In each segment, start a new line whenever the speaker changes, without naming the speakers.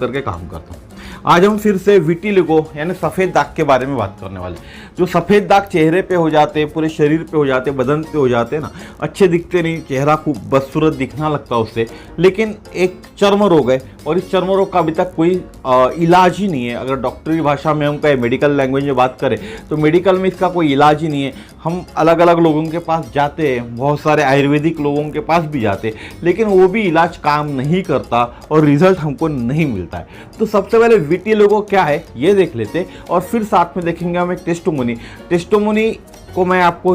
करके काम करता हूँ। आज हम फिर से विटिलिगो यानी सफ़ेद दाग के बारे में बात करने वाले। जो सफ़ेद दाग चेहरे पे हो जाते हैं, पूरे शरीर पे हो जाते हैं, बदन पे हो जाते हैं ना, अच्छे दिखते नहीं, चेहरा खूब बदसूरत दिखना लगता है उससे, लेकिन एक चर्म रोग है और इस चर्म रोग का अभी तक कोई इलाज ही नहीं है। अगर डॉक्टरी भाषा में हम कहें, मेडिकल लैंग्वेज में बात करें, तो मेडिकल में इसका कोई इलाज ही नहीं है। हम अलग अलग लोगों के पास जाते हैं, बहुत सारे आयुर्वेदिक लोगों के पास भी जाते हैं, लेकिन वो भी इलाज काम नहीं करता और रिजल्ट हमको नहीं मिलता है। तो सबसे पहले विटिलिगो क्या है ये देख लेते हैं और फिर साथ में देखेंगे हम एक टेस्टिमोनी को मैं आपको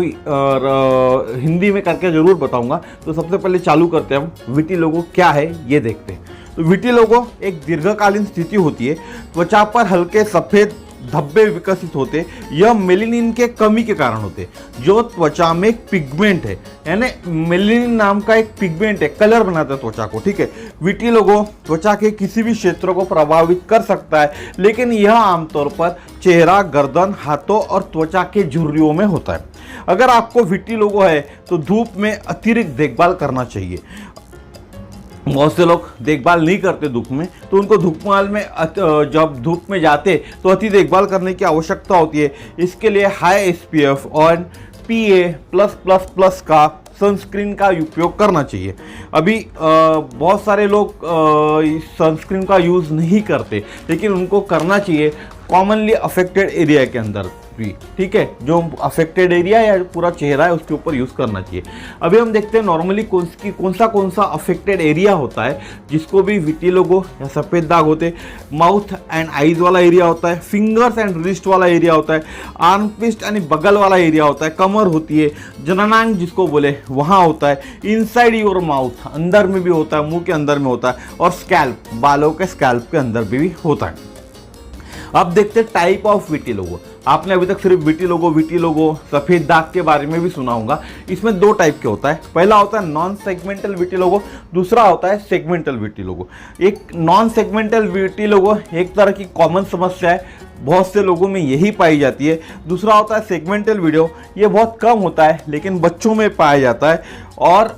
हिंदी में करके ज़रूर बताऊंगा। तो सबसे पहले चालू करते हैं हम, विटिलिगो क्या है ये देखते हैं। तो विटिलिगो एक दीर्घकालीन स्थिति होती है, त्वचा पर हल्के सफ़ेद धब्बे विकसित होते, यह मेलेनिन के कमी के कारण होते, जो त्वचा में एक पिगमेंट है, यानी मेलेनिन नाम का एक पिगमेंट है, कलर बनाता है त्वचा को, ठीक है। विटिलिगो त्वचा के किसी भी क्षेत्र को प्रभावित कर सकता है, लेकिन यह आमतौर पर चेहरा, गर्दन, हाथों और त्वचा के झुर्रियों में होता है। अगर आपको विटिलिगो है तो धूप में अतिरिक्त देखभाल करना चाहिए। बहुत से लोग देखभाल नहीं करते धूप में, तो उनको धूपमाल में जब धूप में जाते तो अति देखभाल करने की आवश्यकता होती है। इसके लिए हाई SPF और PA+++ का सनस्क्रीन का उपयोग करना चाहिए। अभी बहुत सारे लोग सनस्क्रीन का यूज़ नहीं करते, लेकिन उनको करना चाहिए कॉमनली अफेक्टेड एरिया के अंदर भी, ठीक है। जो अफेक्टेड एरिया या पूरा चेहरा है उसके ऊपर यूज़ करना चाहिए। अभी हम देखते हैं नॉर्मली कौन सा अफेक्टेड एरिया होता है जिसको भी विटिलिगो या सफ़ेद दाग होते हैं। माउथ एंड आईज वाला एरिया होता है, फिंगर्स एंड रिस्ट वाला एरिया होता है, आर्म पिस्ट यानी बगल वाला एरिया होता है, कमर होती है, जननांग जिसको बोले वहाँ होता है, इनसाइड योर माउथ अंदर में भी होता है, मुंह के अंदर में होता है, और स्कैल्प बालों के स्कैल्प के अंदर भी होता है। अब देखते हैं टाइप ऑफ विटिलिगो। आपने अभी तक सिर्फ विटिलिगो सफ़ेद दाग के बारे में भी सुना होगा। इसमें दो टाइप के होता है। पहला होता है नॉन सेगमेंटल विटिलिगो, दूसरा होता है सेगमेंटल विटिलिगो। एक नॉन सेगमेंटल विटिलिगो एक तरह की कॉमन समस्या है, बहुत से लोगों में यही पाई जाती है। दूसरा होता है सेगमेंटल वीडियो, ये बहुत कम होता है लेकिन बच्चों में पाया जाता है और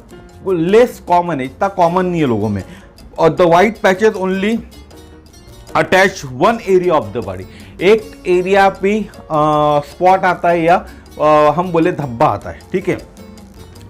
लेस कॉमन है, इतना कॉमन नहीं है लोगों में। और the white patches only attach one area of the body, एक एरिया पे स्पॉट आता है या हम बोले धब्बा आता है, ठीक है।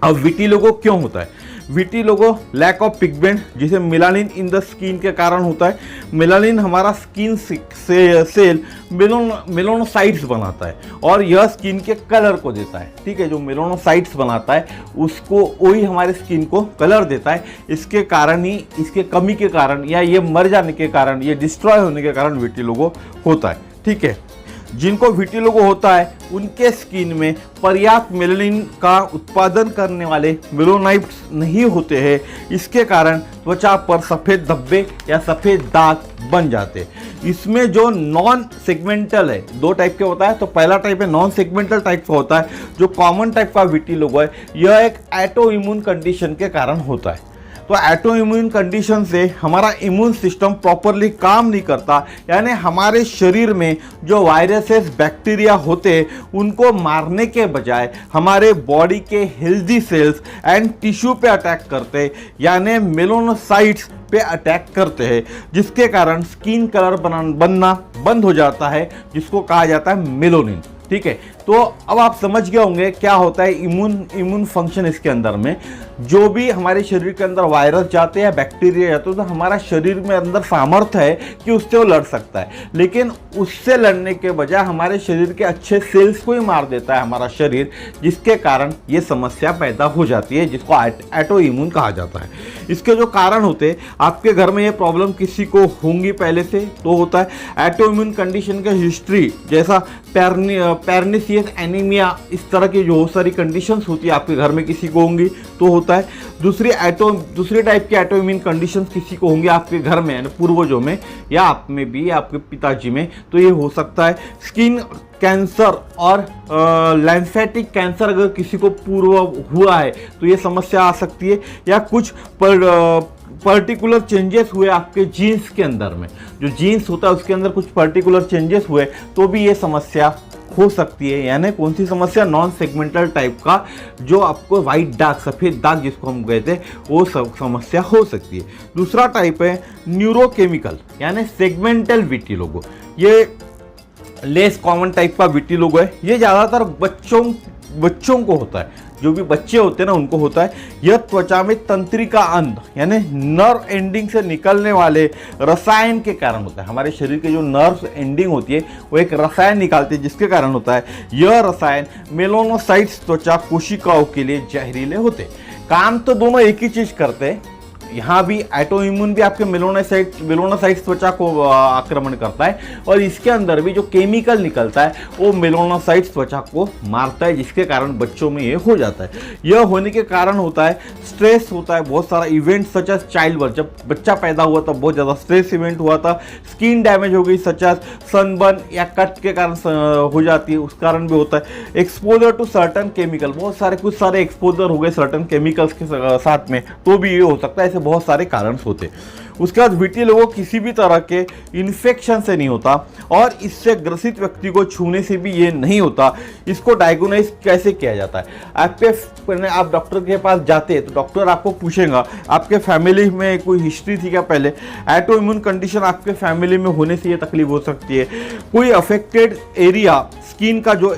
अब विटिलिगो क्यों होता है? विटिलिगो लैक ऑफ पिगमेंट, जिसे मेलानिन इन द स्किन के कारण होता है। मेलानिन हमारा स्किन सेल मेलानोसाइट्स बनाता है और यह स्किन के कलर को देता है, ठीक है। जो मेलानोसाइट्स बनाता है उसको वही हमारे स्किन को कलर देता है। इसके कारण ही, इसके कमी के कारण या ये मर जाने के कारण, ये डिस्ट्रॉय होने के कारण विटिलिगो होता है, ठीक है। जिनको विटिलिगो होता है उनके स्किन में पर्याप्त मेलानिन का उत्पादन करने वाले मेलानोसाइट्स नहीं होते हैं। इसके कारण त्वचा पर सफ़ेद धब्बे या सफ़ेद दाग बन जाते हैं। इसमें जो नॉन सेगमेंटल है, दो टाइप के होता है। तो पहला टाइप है नॉन सेगमेंटल टाइप का होता है। जो कॉमन टाइप का विटिलिगो है यह एक ऑटो इम्यून कंडीशन के कारण होता है। तो ऑटो इम्यून कंडीशन से हमारा इम्यून सिस्टम प्रॉपरली काम नहीं करता, यानी हमारे शरीर में जो वायरसेस, बैक्टीरिया होते हैं उनको मारने के बजाय हमारे बॉडी के हेल्दी सेल्स एंड टिश्यू पे अटैक करते हैं, यानी मेलानोसाइट्स पे अटैक करते हैं, जिसके कारण स्किन कलर बनना बंद हो जाता है, जिसको कहा जाता है मेलानिन, ठीक है। तो अब आप समझ गए होंगे क्या होता है इम्यून फंक्शन इसके अंदर में। जो भी हमारे शरीर के अंदर वायरस जाते हैं, बैक्टीरिया जाते हैं, तो हमारा शरीर में अंदर सामर्थ्य है कि उससे वो लड़ सकता है, लेकिन उससे लड़ने के बजाय हमारे शरीर के अच्छे सेल्स को ही मार देता है हमारा शरीर, जिसके कारण ये समस्या पैदा हो जाती है, जिसको ऑटो इम्यून कहा जाता है। इसके जो कारण होते हैं, आपके घर में ये प्रॉब्लम किसी को होंगी पहले से तो होता है। ऑटो इम्यून कंडीशन के हिस्ट्री जैसा पैरनिसियस एनीमिया, इस तरह की जो बहुत सारी कंडीशंस होती है आपके घर में किसी को होंगी तो होता है। दूसरी टाइप की ऑटो इम्यून कंडीशंस किसी को होंगी आपके घर में, यानी पूर्वजों में या आप में भी, या आपके पिताजी में, तो ये हो सकता है। स्किन कैंसर और लिम्फेटिक कैंसर अगर किसी को पूर्व हुआ है तो ये समस्या आ सकती है। या कुछ पर्टिकुलर चेंजेस हुए आपके जीन्स के अंदर में, जो जीन्स होता है उसके अंदर कुछ पर्टिकुलर चेंजेस हुए तो भी ये समस्या हो सकती है, यानी कौन सी समस्या, नॉन सेगमेंटल टाइप का, जो आपको व्हाइट दाग, सफ़ेद दाग जिसको हम कहते हैं, वो सब समस्या हो सकती है। दूसरा टाइप है न्यूरोकेमिकल यानी सेगमेंटल विटिलिगो। ये लेस कॉमन टाइप का विटिलिगो है। ये ज़्यादातर बच्चों को होता है, जो भी बच्चे होते हैं ना उनको होता है। यह त्वचा में तंत्रिका अंध यानी नर्व एंडिंग से निकलने वाले रसायन के कारण होता है। हमारे शरीर के जो नर्व एंडिंग होती है वो एक रसायन निकालती है, जिसके कारण होता है। यह रसायन मेलानोसाइट्स त्वचा कोशिकाओं के लिए जहरीले होते हैं। काम तो दोनों एक ही चीज करते हैं। यहाँ भी ऑटोइम्यून भी आपके मेलानोसाइट्स त्वचा को आक्रमण करता है, और इसके अंदर भी जो केमिकल निकलता है वो मेलानोसाइट्स त्वचा को मारता है, जिसके कारण बच्चों में ये हो जाता है। यह होने के कारण होता है स्ट्रेस होता है, बहुत सारा event such as child birth, जब बच्चा पैदा हुआ तब बहुत ज़्यादा स्ट्रेस इवेंट हुआ था, स्किन डैमेज हो गई सच एज सनबर्न या कट के कारण हो जाती है, उस कारण भी होता है। एक्सपोजर टू सर्टन केमिकल, कुछ सारे एक्सपोजर हो गए सर्टन केमिकल्स के साथ में, तो भी ये हो सकता है। बहुत सारे कारण होते। उसके बाद विटिलिगो किसी भी तरह के इन्फेक्शन से नहीं होता, और इससे ग्रसित व्यक्ति को छूने से भी ये नहीं होता। इसको डायग्नोज कैसे किया जाता है? आप डॉक्टर के पास जाते हैं तो डॉक्टर आपको पूछेगा आपके फैमिली में कोई हिस्ट्री थी क्या पहले, ऑटोइम्यून कंडीशन आपके फैमिली में होने से ये तकलीफ हो सकती है, कोई अफेक्टेड एरिया स्किन का जो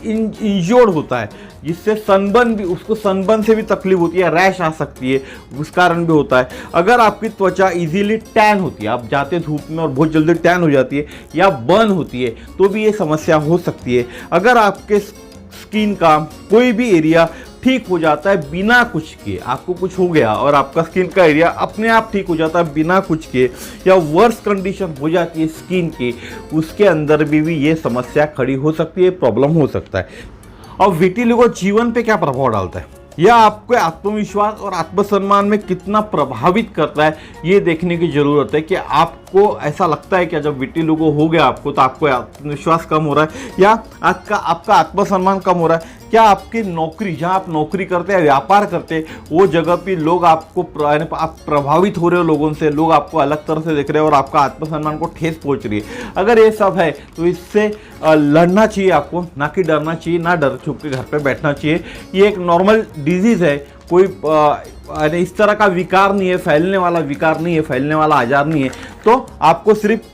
इंजोर्ड होता है, जिससे सनबर्न भी, उसको सनबर्न से भी तकलीफ होती है, रैश आ सकती है, उस कारण भी होता है। अगर आपकी त्वचा इजीली टैन होती है, आप जाते धूप में और बहुत जल्दी टैन हो जाती है या बर्न होती है, तो भी ये समस्या हो सकती है। अगर आपके स्किन का कोई भी एरिया ठीक हो जाता है बिना कुछ किए, आपको कुछ हो गया और आपका स्किन का एरिया अपने आप ठीक हो जाता है बिना कुछ किए, या वर्स कंडीशन हो जाती है स्किन की, उसके अंदर भी ये समस्या खड़ी हो सकती है, प्रॉब्लम हो सकता है। और विटिलिगो जीवन पे क्या प्रभाव डालता है, यह आपके आत्मविश्वास और आत्मसम्मान में कितना प्रभावित करता है, ये देखने की जरूरत है। कि आपको ऐसा लगता है कि जब विटिलिगो हो गया आपको, तो आपको आत्मविश्वास कम हो रहा है, या आपका आत्मसम्मान कम हो रहा है? क्या आपकी नौकरी, जहाँ आप नौकरी करते हैं, व्यापार करते हैं, वो जगह पे लोग आपको आप प्रभावित हो रहे हो लोगों से, लोग आपको अलग तरह से देख रहे हैं और आपका आत्मसम्मान को ठेस पहुंच रही है? अगर ये सब है तो इससे लड़ना चाहिए आपको, ना कि डरना चाहिए, ना डर छुप के घर पे बैठना चाहिए। ये एक नॉर्मल डिजीज है, कोई इस तरह का विकार नहीं है, फैलने वाला विकार नहीं है, फैलने वाला आजार नहीं है। तो आपको सिर्फ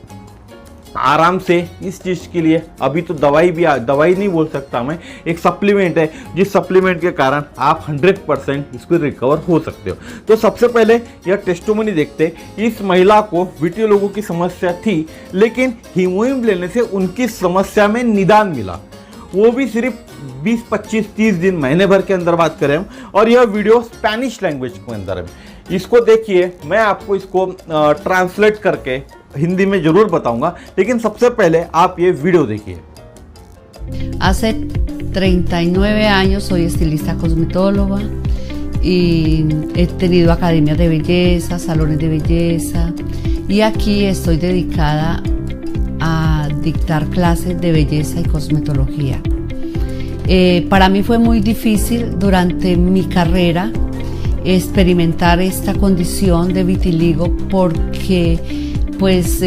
आराम से इस चीज़ के लिए, अभी तो दवाई नहीं बोल सकता मैं, एक सप्लीमेंट है, जिस सप्लीमेंट के कारण आप 100% इसको रिकवर हो सकते हो। तो सबसे पहले यह टेस्टिमोनी देखते। इस महिला को विटिलिगो की समस्या थी, लेकिन हीमोहिम लेने से उनकी समस्या में निदान मिला, वो भी सिर्फ 20, 25, 30 दिन, महीने भर के अंदर बात करें हम। और यह वीडियो स्पेनिश लैंग्वेज के अंदर है, इसको देखिए। मैं आपको इसको ट्रांसलेट करके हिंदी में जरूर बताऊंगा, लेकिन सबसे पहले आप ये वीडियो देखिए।
Hace 39 años soy estilista cosmetóloga y he tenido academias de belleza, salones de belleza, y aquí estoy dedicada a dictar clases de belleza y cosmetología. Para mí fue muy difícil durante mi carrera experimentar esta condición de vitiligo, porque pues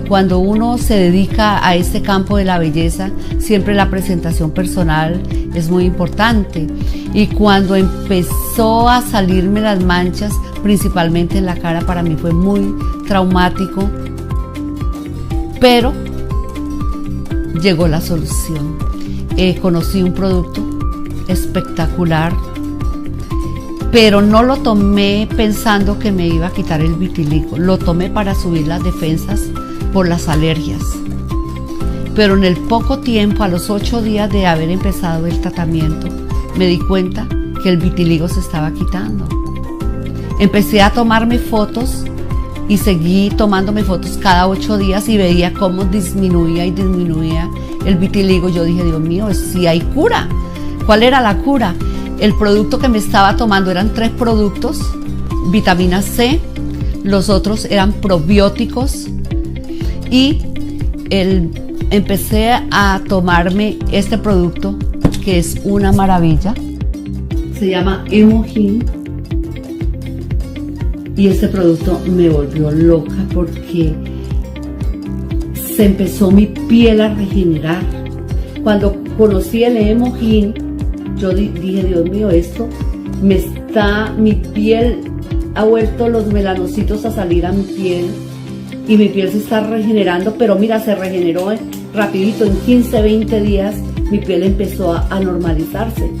cuando uno se dedica a este campo de la belleza, siempre la presentación personal es muy importante, y cuando empezó a salirme las manchas, principalmente en la cara, para mí fue muy traumático, pero llegó la solución. Conocí un producto espectacular, pero no lo tomé pensando que me iba a quitar el vitiligo, lo tomé para subir las defensas por las alergias. Pero en el poco tiempo, a los 8 días de haber empezado el tratamiento, me di cuenta que el vitiligo se estaba quitando. Empecé a tomarme fotos y seguí tomándome fotos cada 8 días y veía cómo disminuía y disminuía el vitiligo. Yo dije, Dios mío, si hay cura. ¿Cuál era la cura? El producto que me estaba tomando eran 3 productos, vitamina C, los otros eran probióticos, y empecé a tomarme este producto que es una maravilla, se llama Hemogin, y este producto me volvió loca porque se empezó mi piel a regenerar. Cuando conocí el Hemohin, yo dije, Dios mío, mi piel ha vuelto los melanocitos a salir a mi piel y mi piel se está regenerando, pero mira, se regeneró rapidito, en 15, 20 días mi piel empezó a normalizarse.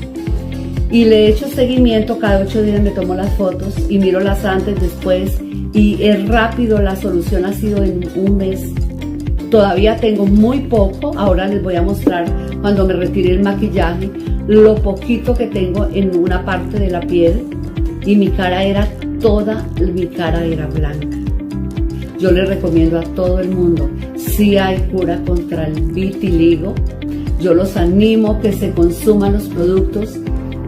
Y le he hecho seguimiento, cada 8 días me tomo las fotos y miro las antes, después, y es rápido, la solución ha sido en un mes. Todavía tengo muy poco, ahora les voy a mostrar cuando me retire el maquillaje, lo poquito que tengo en una parte de la piel, y mi cara era blanca. Yo les recomiendo a todo el mundo, si hay cura contra el vitiligo, yo los animo que se consuman los productos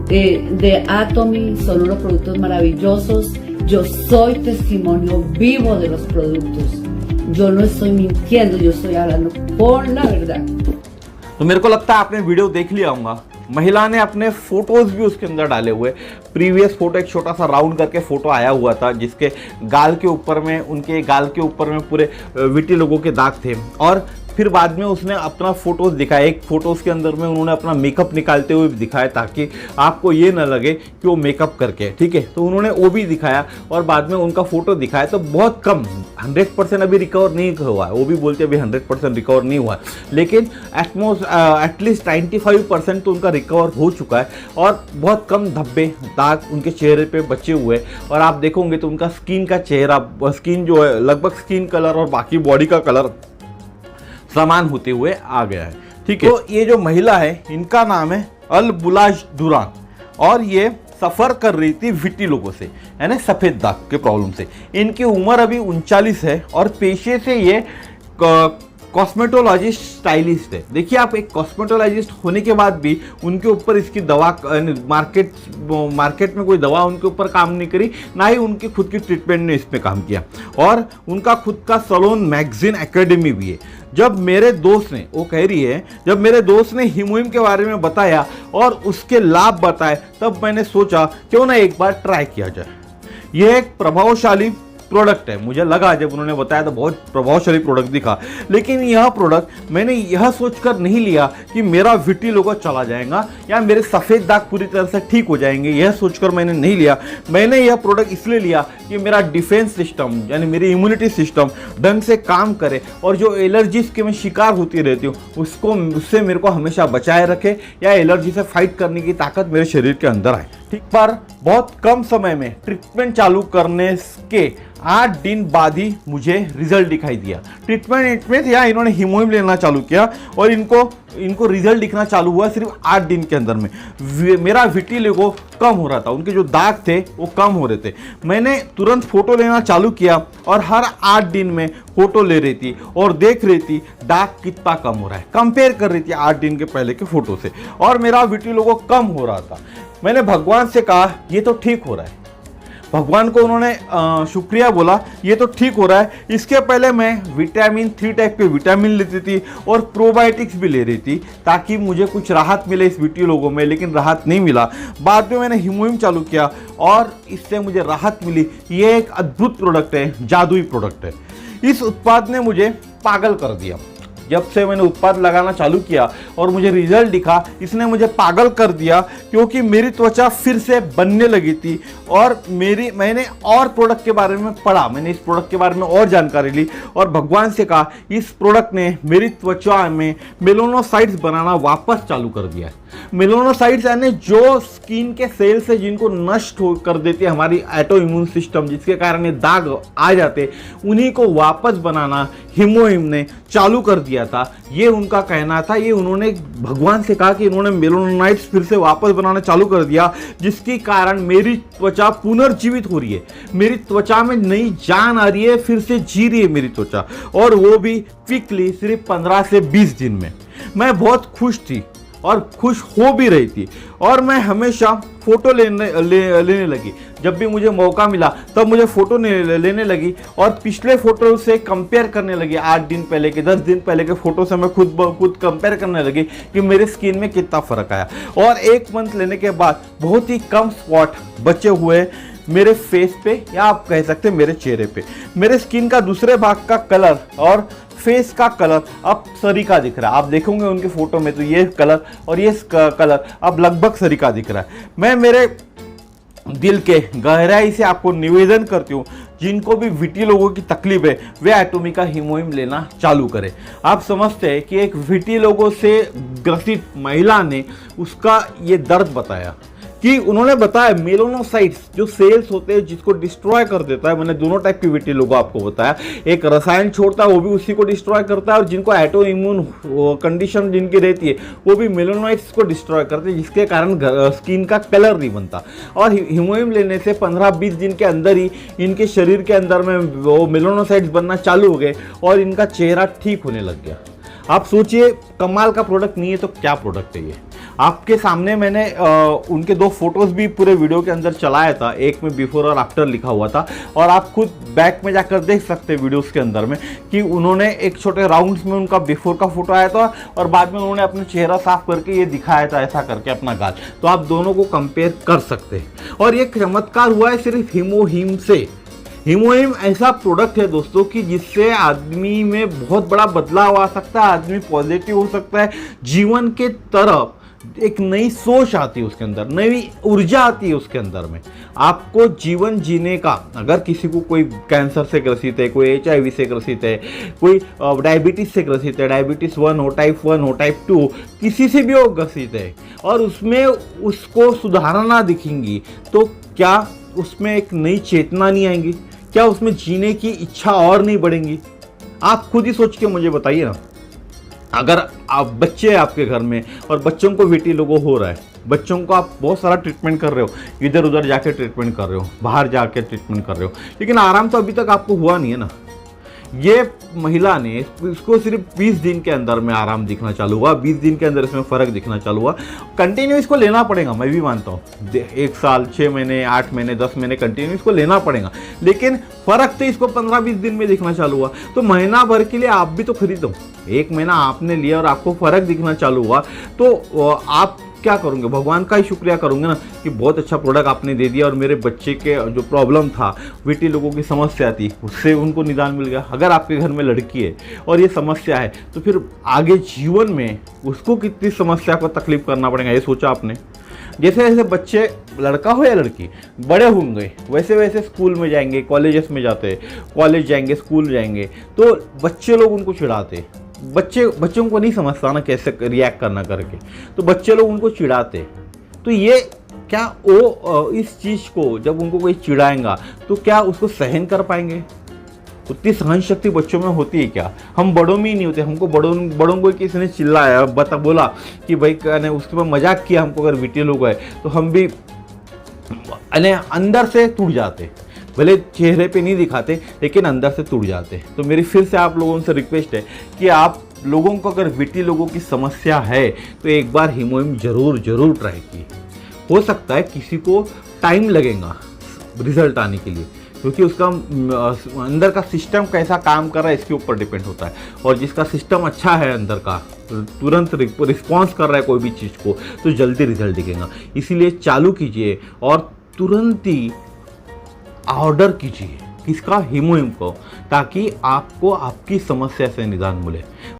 de Atomy, son unos productos maravillosos. Yo soy testimonio vivo de los productos. yo no estoy mintiendo, yo estoy hablando con la verdad.
तो मेरे को लगता है आपने video देख लिया होगा। महिला ने अपने फोटोज भी उसके अंदर डाले हुए। प्रीवियस फोटो एक छोटा सा राउंड करके फोटो आया हुआ था जिसके गाल के ऊपर में, उनके गाल के ऊपर में पूरे विटी लोगों के दाग थे। और फिर बाद में उसने अपना फोटोज दिखाया, एक फोटोज के अंदर में उन्होंने अपना मेकअप निकालते हुए भी दिखाया ताकि आपको ये ना लगे कि वो मेकअप करके, ठीक है। तो उन्होंने वो भी दिखाया और बाद में उनका फोटो दिखाया। तो बहुत कम 100% अभी रिकवर नहीं हुआ है, वो भी बोलते अभी 100% रिकवर नहीं हुआ है, लेकिन एटलीस्ट 95% तो उनका रिकवर हो चुका है। और बहुत कम धब्बे दाग उनके चेहरे पे बचे हुए। और आप देखोगे तो उनका स्किन का चेहरा, स्किन जो है लगभग स्किन कलर और बाकी बॉडी का कलर समान होते हुए आ गया है, ठीक है। तो ये जो महिला है इनका नाम है अल बुलाश दुरान और ये सफ़र कर रही थी विटी लोगों से, यानी सफ़ेद दाग के प्रॉब्लम से। इनकी उम्र अभी 39 है और पेशे से ये कॉस्मेटोलॉजिस्ट स्टाइलिस्ट है। देखिए आप एक कॉस्मेटोलॉजिस्ट होने के बाद भी उनके ऊपर इसकी दवा मार्केट में कोई दवा उनके ऊपर काम नहीं करी, ना ही उनकी खुद की ट्रीटमेंट ने इस पे काम किया। और उनका खुद का सलोन मैगजीन एकेडमी भी है। जब मेरे दोस्त ने, वो कह रही है, जब मेरे दोस्त ने हिमोइम के बारे में बताया और उसके लाभ बताए तब मैंने सोचा क्यों ना एक बार ट्राई किया जाए। यह एक प्रभावशाली प्रोडक्ट है, मुझे लगा जब उन्होंने बताया तो बहुत प्रभावशाली प्रोडक्ट दिखा। लेकिन यह प्रोडक्ट मैंने यह सोचकर नहीं लिया कि मेरा विटी लोगो चला जाएगा या मेरे सफ़ेद दाग पूरी तरह से ठीक हो जाएंगे, यह सोचकर मैंने नहीं लिया। मैंने यह प्रोडक्ट इसलिए लिया कि मेरा डिफेंस सिस्टम यानी मेरी इम्यूनिटी सिस्टम ढंग से काम करे और जो एलर्जीज के मैं शिकार होती रहती हूँ उससे मेरे को हमेशा बचाए रखे या एलर्जी से फाइट करने की ताकत मेरे शरीर के अंदर आए, ठीक। पर बहुत कम समय में ट्रीटमेंट चालू करने के 8 दिन बाद ही मुझे रिजल्ट दिखाई दिया। ट्रीटमेंट या इन्होंने हिमोइम लेना चालू किया और इनको रिजल्ट दिखना चालू हुआ सिर्फ 8 दिन के अंदर में। मेरा विटिलिगो कम हो रहा था, उनके जो दाग थे वो कम हो रहे थे। मैंने तुरंत फोटो लेना चालू किया और हर 8 दिन में फोटो ले रही थी और देख रही थी दाग कितना कम हो रहा है, कंपेयर कर रही थी 8 दिन के पहले के फोटो से, और मेरा विटिलिगो कम हो रहा था। मैंने भगवान से कहा ये तो ठीक हो रहा है। भगवान को उन्होंने शुक्रिया बोला, ये तो ठीक हो रहा है। इसके पहले मैं विटामिन 3 टाइप के विटामिन लेती थी और प्रोबायोटिक्स भी ले रही थी ताकि मुझे कुछ राहत मिले इस विटिलिगो में, लेकिन राहत नहीं मिला। बाद में मैंने हिमोइम चालू किया और इससे मुझे राहत मिली। ये एक अद्भुत प्रोडक्ट है, जादुई प्रोडक्ट है। इस उत्पाद ने मुझे पागल कर दिया। जब से मैंने उत्पाद लगाना चालू किया और मुझे रिजल्ट दिखा, इसने मुझे पागल कर दिया क्योंकि मेरी त्वचा फिर से बनने लगी थी। और मैंने और प्रोडक्ट के बारे में पढ़ा, मैंने इस प्रोडक्ट के बारे में और जानकारी ली और भगवान से कहा इस प्रोडक्ट ने मेरी त्वचा में मेलानोसाइट्स बनाना वापस चालू कर दिया है। मेलानोसाइट्स यानी जो स्किन के सेल्स है जिनको नष्ट कर देती है हमारी ऑटो इम्यून सिस्टम, जिसके कारण ये दाग आ जाते, उन्हीं को वापस बनाना हिमोइम ने चालू कर दिया था। ये उनका कहना था। ये उन्होंने भगवान से कहा कि इन्होंने मेलानोसाइट्स फिर से वापस बनाना चालू कर दिया, जिसके कारण मेरी त्वचा पुनर्जीवित हो रही है। मेरी त्वचा में नई जान आ रही है, फिर से जी रही है मेरी त्वचा, और वो भी क्विकली, सिर्फ 15 से 20 दिन में। मैं बहुत खुश थी और खुश हो भी रही थी और मैं हमेशा फ़ोटो लेने लगी। जब भी मुझे मौका मिला तब मुझे फ़ोटो लेने लगी और पिछले फ़ोटो से कंपेयर करने लगी। 8 दिन पहले के, 10 दिन पहले के फ़ोटो से मैं खुद कंपेयर करने लगी कि मेरे स्किन में कितना फ़र्क आया। और 1 मंथ लेने के बाद बहुत ही कम स्पॉट बचे हुए मेरे फेस पे या आप कह सकते हैं मेरे चेहरे पे। मेरे स्किन का दूसरे भाग का कलर और फेस का कलर अब सरीका दिख रहा है। आप देखोगे उनके फोटो में तो ये कलर और ये कलर अब लगभग सरीका दिख रहा है। मैं मेरे दिल के गहराई से आपको निवेदन करती हूँ, जिनको भी वीटी लोगों की तकलीफ है वे एटोमिका हीमोहिम लेना चालू करें। आप समझते हैं कि एक वीटी लोगों से ग्रसित महिला ने उसका ये दर्द बताया कि उन्होंने बताया मेलानोसाइट्स जो सेल्स होते हैं जिसको डिस्ट्रॉय कर देता है। मैंने दोनों टाइप की वीटी लोगों आपको बताया, एक रसायन छोड़ता है वो भी उसी को डिस्ट्रॉय करता है, और जिनको एटो इम्यून कंडीशन जिनकी रहती है वो भी मेलानोसाइट्स को डिस्ट्रॉय करते हैं, जिसके कारण स्किन का कलर नहीं बनता। और हीमोहिम लेने से 15-20 दिन के अंदर ही इनके शरीर के अंदर में वो मेलानोसाइट्स बनना चालू हो गए और इनका चेहरा ठीक होने लग गया। आप सोचिए कमाल का प्रोडक्ट नहीं है तो क्या प्रोडक्ट है ये। आपके सामने मैंने उनके 2 फोटोज़ भी पूरे वीडियो के अंदर चलाया था, एक में बिफोर और आफ्टर लिखा हुआ था, और आप खुद बैक में जाकर देख सकते हैं वीडियोस के अंदर में कि उन्होंने एक छोटे राउंड्स में उनका बिफोर का फोटो आया था और बाद में उन्होंने अपना चेहरा साफ करके ये दिखाया था ऐसा करके अपना गाल। तो आप दोनों को कंपेयर कर सकते हैं। और ये चमत्कार हुआ है सिर्फ हीमोहिम से। हीमोहिम ऐसा प्रोडक्ट है दोस्तों कि जिससे आदमी में बहुत बड़ा बदलाव आ सकता है, आदमी पॉजिटिव हो सकता है, जीवन के तरफ एक नई सोच आती है उसके अंदर, नई ऊर्जा आती है उसके अंदर में। आपको जीवन जीने का, अगर किसी को कोई कैंसर से ग्रसित है, कोई HIV से ग्रसित है, कोई डायबिटीज से ग्रसित है, डायबिटीज 1 हो, टाइप 1 हो, टाइप 2, किसी से भी वो ग्रसित है और उसमें उसको सुधारना दिखेंगी, तो क्या उसमें एक नई चेतना नहीं आएंगी? क्या उसमें जीने की इच्छा और नहीं बढ़ेंगी? आप खुद ही सोच के मुझे बताइए ना। अगर आप बच्चे हैं आपके घर में और बच्चों को वीटी लोगो हो रहा है, बच्चों को आप बहुत सारा ट्रीटमेंट कर रहे हो, इधर उधर जाके ट्रीटमेंट कर रहे हो, बाहर जाके ट्रीटमेंट कर रहे हो, लेकिन आराम तो अभी तक आपको हुआ नहीं है ना। ये महिला ने इसको सिर्फ 20 दिन के अंदर में आराम दिखना चालू हुआ, 20 दिन के अंदर इसमें फ़र्क दिखना चालू हुआ। कंटिन्यू इसको लेना पड़ेगा, मैं भी मानता हूँ 1 साल, 6 महीने, 8 महीने, 10 महीने कंटिन्यू इसको लेना पड़ेगा, लेकिन फ़र्क तो इसको 15-20 दिन में दिखना चालू हुआ। तो महीना भर के लिए आप भी तो खरीदो। 1 महीना आपने लिया और आपको फ़र्क दिखना चालू हुआ तो आप क्या करूँगे? भगवान का ही शुक्रिया करूँगे ना कि बहुत अच्छा प्रोडक्ट आपने दे दिया और मेरे बच्चे के जो प्रॉब्लम था, वीटी लोगों की समस्या थी, उससे उनको निदान मिल गया। अगर आपके घर में लड़की है और ये समस्या है तो फिर आगे जीवन में उसको कितनी समस्या को तकलीफ करना पड़ेगा, ये सोचा आपने? जैसे जैसे बच्चे, लड़का हो या लड़की, बड़े होंगे वैसे वैसे स्कूल में जाएंगे, कॉलेजेस में जाते, कॉलेज जाएंगे, स्कूल जाएंगे, तो बच्चे लोग उनको चिढ़ाते। बच्चों को नहीं समझता ना कैसे रिएक्ट करना करके, तो बच्चे लोग उनको चिढ़ाते। तो ये क्या वो इस चीज़ को जब उनको कोई चिढ़ाएगा तो क्या उसको सहन कर पाएंगे? उतनी सहन शक्ति बच्चों में होती है क्या? हम बड़ों में ही नहीं होते। हमको बड़ों को किसी ने चिल्लाया, बोला कि भाई कहने उसके ऊपर मजाक किया हमको, अगर वीटी लोग है तो हम भी अंदर से टूट जाते, भले चेहरे पे नहीं दिखाते लेकिन अंदर से टूट जाते। तो मेरी फिर से आप लोगों से रिक्वेस्ट है कि आप लोगों को, अगर वीटी लोगों की समस्या है तो एक बार हीमोहिम जरूर ट्राई कीजिए। हो सकता है किसी को टाइम लगेगा रिजल्ट आने के लिए, क्योंकि उसका अंदर का सिस्टम कैसा काम कर रहा है इसके ऊपर डिपेंड होता है। और जिसका सिस्टम अच्छा है अंदर का, तुरंत रिस्पॉन्स कर रहा है कोई भी चीज़ को, तो जल्दी रिजल्ट दिखेगा। इसीलिए चालू कीजिए और तुरंत ही ऑर्डर कीजिए किसका? हीमोहिम को, ताकि आपको आपकी समस्या से निदान मिले।